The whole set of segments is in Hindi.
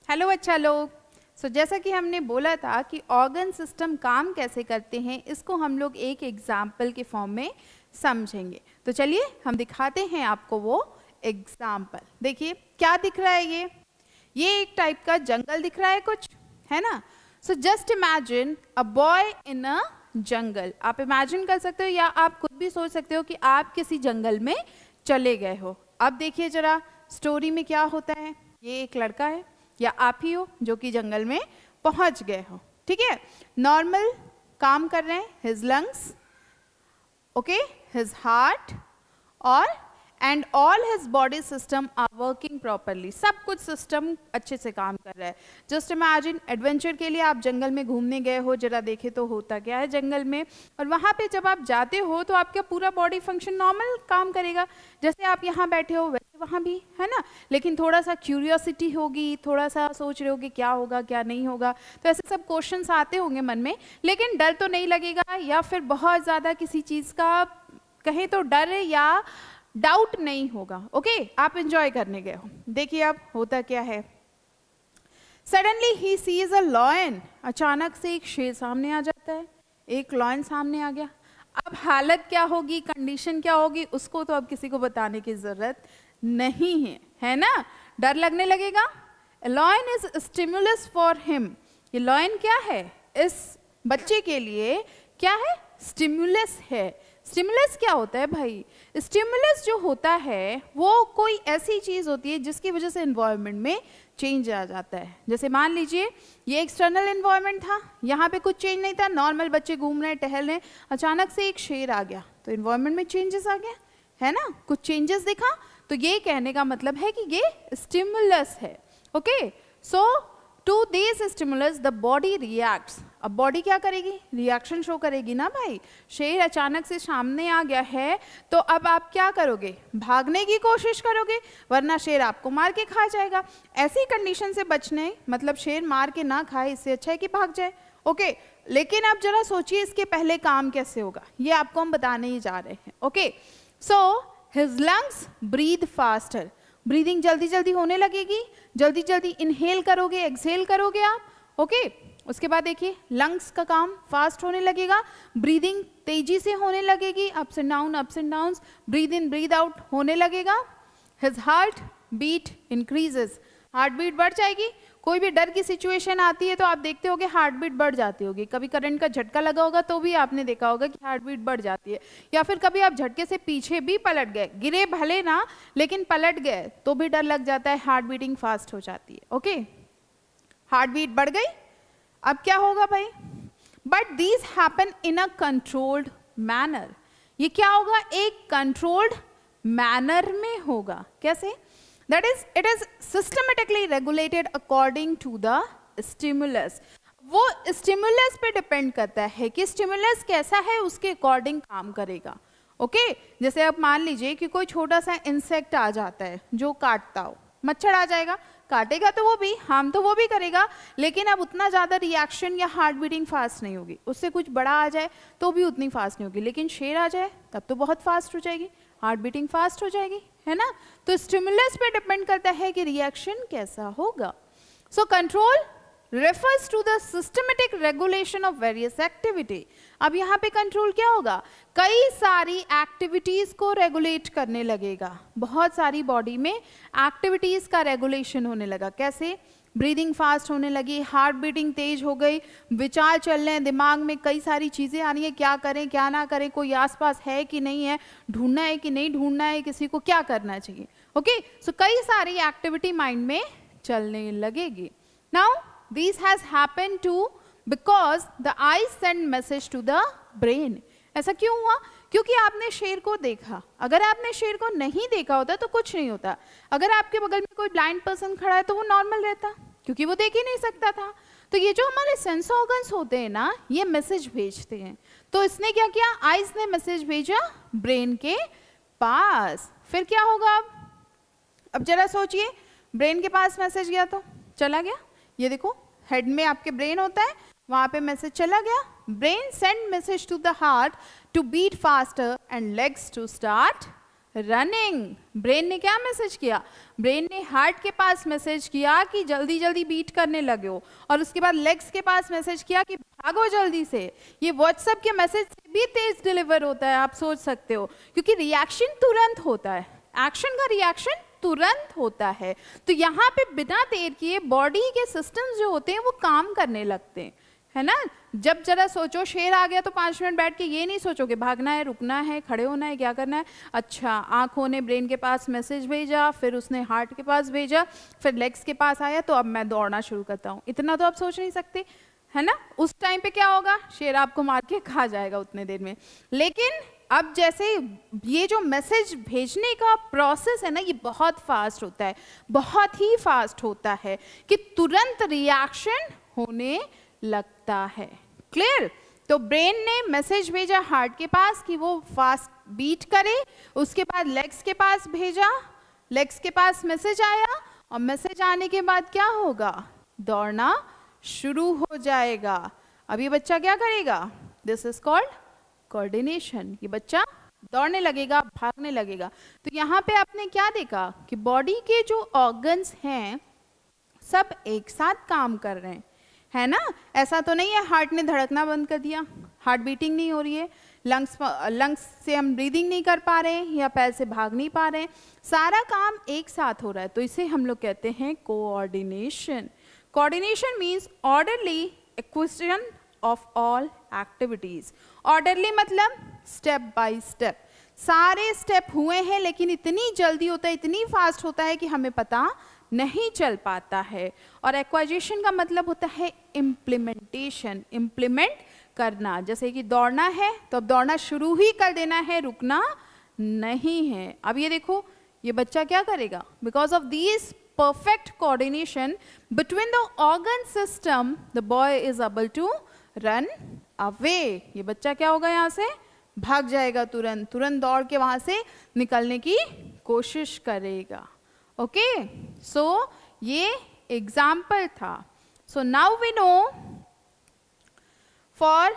हेलो अच्छा लोग। जैसा कि हमने बोला था कि ऑर्गन सिस्टम काम कैसे करते हैं, इसको हम लोग एक एग्जाम्पल के फॉर्म में समझेंगे। तो चलिए हम दिखाते हैं आपको वो एग्जाम्पल। देखिए क्या दिख रहा है, ये एक टाइप का जंगल दिख रहा है कुछ, है ना। So just imagine a boy in a jungle. आप इमेजिन कर सकते हो या आप खुद भी सोच सकते हो कि आप किसी जंगल में चले गए हो। अब देखिए जरा स्टोरी में क्या होता है। ये एक लड़का है या आप ही हो जो कि जंगल में पहुंच गए हो, ठीक है। नॉर्मल काम कर रहे हैं his lungs, okay, his heart और and all his body system are working properly. सब कुछ सिस्टम अच्छे से काम कर रहा है। जस्ट इमेजिन एडवेंचर के लिए आप जंगल में घूमने गए हो, जरा देखे तो होता क्या है जंगल में। और वहाँ पे जब आप जाते हो तो आपका पूरा बॉडी फंक्शन नॉर्मल काम करेगा, जैसे आप यहाँ बैठे हो वैसे वहाँ भी, है ना। लेकिन थोड़ा सा क्यूरियोसिटी होगी, थोड़ा सा सोच रहे होगे क्या होगा क्या नहीं होगा, तो ऐसे सब क्वेश्चंस आते होंगे मन में। लेकिन डर तो नहीं लगेगा, या फिर बहुत ज़्यादा किसी चीज़ का कहें तो डर या डाउट नहीं होगा। ओके, आप एंजॉय करने गए हो। देखिए अब होता क्या है। Suddenly he sees a lion. अचानक से एक शेर सामने आ जाता है, एक लॉयन सामने आ गया। अब हालत क्या होगी, कंडीशन क्या होगी, उसको तो अब किसी को बताने की जरूरत नहीं है, है ना। डर लगने लगेगा। Lion is stimulus for him. ये लॉयन क्या है, इस बच्चे के लिए क्या है, स्टिमुलस है। स्टिमुलस क्या होता है भाई? स्टिमुलस जो होता है वो कोई ऐसी चीज़ होती है जिसकी वजह से एनवायरनमेंट में चेंज आ जाता है। जैसे मान लीजिए ये एक्सटर्नल एनवायरनमेंट था, यहाँ पे कुछ चेंज नहीं था, नॉर्मल बच्चे घूम रहे हैं टहल रहे हैं, अचानक से एक शेर आ गया तो एनवायरनमेंट में चेंजेस आ गया, है ना, कुछ चेंजेस दिखा। तो ये कहने का मतलब है कि ये स्टिमुलस है। Okay, so to this stimulus the body reacts. अब बॉडी क्या करेगी, रिएक्शन शो करेगी ना भाई। शेर अचानक से सामने आ गया है तो अब आप क्या करोगे, भागने की कोशिश करोगे, वरना शेर आपको मार के खा जाएगा। ऐसी कंडीशन से बचने, मतलब शेर मार के ना खाए, इससे अच्छा है कि भाग जाए। ओके, लेकिन आप जरा सोचिए इसके पहले काम कैसे होगा, ये आपको हम बताने ही जा रहे हैं। Okay, so his lungs breathe faster. Breathing जल्दी जल्दी होने लगेगी, जल्दी जल्दी इनहेल करोगे, एक्सहेल करोगे आप। ओके, उसके बाद देखिए लंग्स का काम फास्ट होने लगेगा, ब्रीदिंग तेजी से होने लगेगी, ups and downs, breathe in breathe out होने लगेगा। His heart beat increases. Heart beat बढ़ जाएगी। कोई भी डर की सिचुएशन आती है तो आप देखते होगे हार्ट बीट बढ़ जाती होगी। कभी करंट का झटका लगा होगा तो भी आपने देखा होगा कि हार्ट बीट बढ़ जाती है। या फिर कभी आप झटके से पीछे भी पलट गए, गिरे भले ना लेकिन पलट गए तो भी डर लग जाता है, हार्ट बीटिंग फास्ट हो जाती है। ओके, हार्ट बीट बढ़ गई। अब क्या होगा भाई, but these happen in a controlled manner. ये क्या होगा, एक कंट्रोल्ड मैनर में होगा। कैसे? That is, it is systematically regulated according to the stimulus. वो स्टिमुलस पे डिपेंड करता है कि स्टिमुलस कैसा है, उसके अकॉर्डिंग काम करेगा। ओके, जैसे अब मान लीजिए कि कोई छोटा सा इंसेक्ट आ जाता है जो काटता हो, मच्छर आ जाएगा, काटेगा तो वो भी, हार्म तो वो भी करेगा, लेकिन अब उतना ज़्यादा रिएक्शन या हार्ट बीटिंग फास्ट नहीं होगी। उससे कुछ बड़ा आ जाए तो भी उतनी फास्ट नहीं होगी, लेकिन शेर आ जाए तब तो बहुत फास्ट हो जाएगी, हार्ट बीटिंग फास्ट हो जाएगी, है ना। तो स्टिमुलस पे डिपेंड करता है कि रिएक्शन कैसा होगा। So control refers to the systematic regulation of various activity. अब यहाँ पे कंट्रोल क्या होगा, कई सारी एक्टिविटीज को रेगुलेट करने लगेगा। बहुत सारी बॉडी में एक्टिविटीज का रेगुलेशन होने लगा। कैसे? ब्रीदिंग फास्ट होने लगी, हार्ट बीटिंग तेज हो गई, विचार चल रहे हैं दिमाग में, कई सारी चीज़ें आ रही हैं, क्या करें क्या ना करें, कोई आसपास है कि नहीं है, ढूंढना है कि नहीं ढूंढना है, किसी को क्या करना चाहिए। ओके, सो कई सारी एक्टिविटी माइंड में चलने लगेगी। Now this has happened to because the eyes send message to the brain. ऐसा क्यों हुआ? क्योंकि आपने शेर को देखा। अगर आपने शेर को नहीं देखा होता तो कुछ नहीं होता। अगर आपके बगल में कोई ब्लाइंड पर्सन खड़ा है तो वो नॉर्मल रहता, क्योंकि वो देख ही नहीं सकता था। तो ये जो हमारे सेंस ऑर्गन्स होते हैं ना, ये मैसेज भेजते हैं। तो इसने क्या किया, आइज ने मैसेज भेजा ब्रेन के पास। फिर क्या होगा, अब जरा सोचिए, ब्रेन के पास मैसेज गया तो चला गया। ये देखो हेड में आपके ब्रेन होता है, वहाँ पे मैसेज चला गया। Brain send message to the heart to beat faster and legs to start running. Brain ने क्या मैसेज किया? ब्रेन ने हार्ट के पास मैसेज किया कि जल्दी जल्दी बीट करने लगे हो, और उसके बाद लेग्स के पास मैसेज किया कि भागो जल्दी से। ये व्हाट्सएप के मैसेज से भी तेज डिलीवर होता है, आप सोच सकते हो, क्योंकि रिएक्शन तुरंत होता है, एक्शन का रिएक्शन तुरंत होता है। तो यहाँ पे बिना देर किए बॉडी के सिस्टम्स जो होते हैं वो काम करने लगते हैं, है ना। जब जरा सोचो शेर आ गया तो 5 मिनट बैठ के ये नहीं सोचोगे भागना है, रुकना है, खड़े होना है, क्या करना है। अच्छा, आंखों ने ब्रेन के पास मैसेज भेजा, फिर उसने हार्ट के पास भेजा, फिर लेग्स के पास आया, तो अब मैं दौड़ना शुरू करता हूँ। इतना तो आप सोच नहीं सकते, है ना। उस टाइम पे क्या होगा? शेर आपको मार के खा जाएगा उतने देर में। लेकिन अब जैसे ये जो मैसेज भेजने का प्रोसेस है ना, ये बहुत फास्ट होता है, बहुत ही फास्ट होता है कि तुरंत रिएक्शन होने लगता है। क्लियर? तो ब्रेन ने मैसेज भेजा हार्ट के पास कि वो फास्ट बीट करे, उसके बाद लेग्स के पास भेजा, लेग्स के पास मैसेज आया, और मैसेज आने के बाद क्या होगा? दौड़ना शुरू हो जाएगा। अब ये बच्चा क्या करेगा? This is called coordination. ये बच्चा दौड़ने लगेगा, भागने लगेगा। तो यहाँ पे आपने क्या देखा कि बॉडी के जो ऑर्गन्स हैं सब एक साथ काम कर रहे हैं, है ना। ऐसा तो नहीं है हार्ट ने धड़कना बंद कर दिया, हार्ट बीटिंग नहीं हो रही है, लंग्स से हम ब्रीदिंग नहीं कर पा रहे हैं, या पैर से भाग नहीं पा रहे हैं, सारा काम एक साथ हो रहा है। तो इसे हम लोग कहते हैं coordination. Coordination means orderly acquisition of all activities. Orderly मतलब स्टेप बाय स्टेप, सारे स्टेप हुए हैं लेकिन इतनी जल्दी होता है, इतनी फास्ट होता है कि हमें पता नहीं चल पाता है। और एक्वाइजेशन का मतलब होता है इम्प्लीमेंटेशन, इम्प्लीमेंट करना। जैसे कि दौड़ना है तो अब दौड़ना शुरू ही कर देना है, रुकना नहीं है। अब ये देखो, ये बच्चा क्या करेगा? Because of this perfect coordination between the organ system, the boy is able to run away. ये बच्चा क्या होगा? यहाँ से भाग जाएगा, तुरंत तुरंत दौड़ के वहाँ से निकलने की कोशिश करेगा। ओके, सो ये एग्जाम्पल था। So now we know for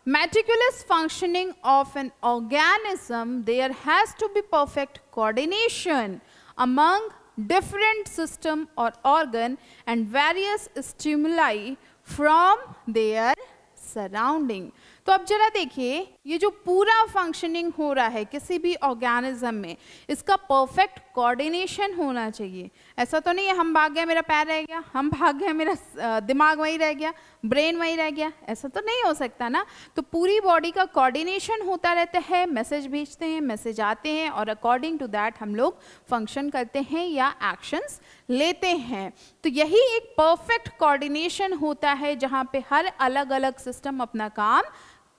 meticulous functioning of an organism, there has to be perfect coordination among different system or organ and various stimuli from their surrounding. तो अब जरा देखिए, ये जो पूरा फंक्शनिंग हो रहा है किसी भी ऑर्गेनिज्म में, इसका परफेक्ट कोऑर्डिनेशन होना चाहिए। ऐसा तो नहीं है हम भाग गए मेरा पैर रह गया, हम भाग गए मेरा दिमाग वहीं रह गया, ब्रेन वहीं रह गया, ऐसा तो नहीं हो सकता ना। तो पूरी बॉडी का कोऑर्डिनेशन होता रहता है, मैसेज भेजते हैं, मैसेज आते हैं, और अकॉर्डिंग टू दैट हम लोग फंक्शन करते हैं या एक्शंस लेते हैं। तो यही एक परफेक्ट कोऑर्डिनेशन होता है जहाँ पे हर अलग अलग सिस्टम अपना काम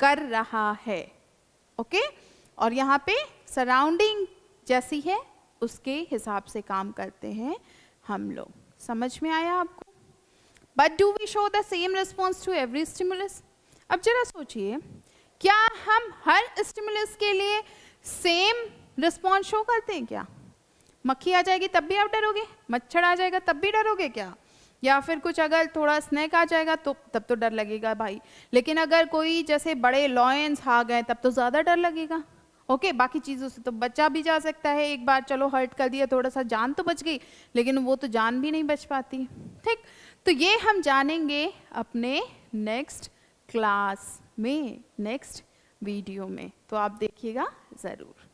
कर रहा है। ओके, और यहाँ पे सराउंडिंग जैसी है उसके हिसाब से काम करते हैं हम लोग। समझ में आया आपको? But do we show the same response to every stimulus? अब जरा सोचिए, क्या हम हर स्टिमुलस के लिए सेम रिस्पॉन्स शो करते हैं क्या? मक्खी आ जाएगी तब भी आप डरोगे? मच्छर आ जाएगा तब भी डरोगे क्या? या फिर कुछ अगर थोड़ा स्नेक आ जाएगा तो तब तो डर लगेगा भाई। लेकिन अगर कोई जैसे बड़े लॉयंस आ गए तब तो ज़्यादा डर लगेगा। ओके, बाकी चीज़ों से तो बचा भी जा सकता है, एक बार चलो हर्ट कर दिया, थोड़ा सा जान तो बच गई, लेकिन वो तो जान भी नहीं बच पाती। ठीक, तो ये हम जानेंगे अपने नेक्स्ट क्लास में, नेक्स्ट वीडियो में। तो आप देखिएगा ज़रूर।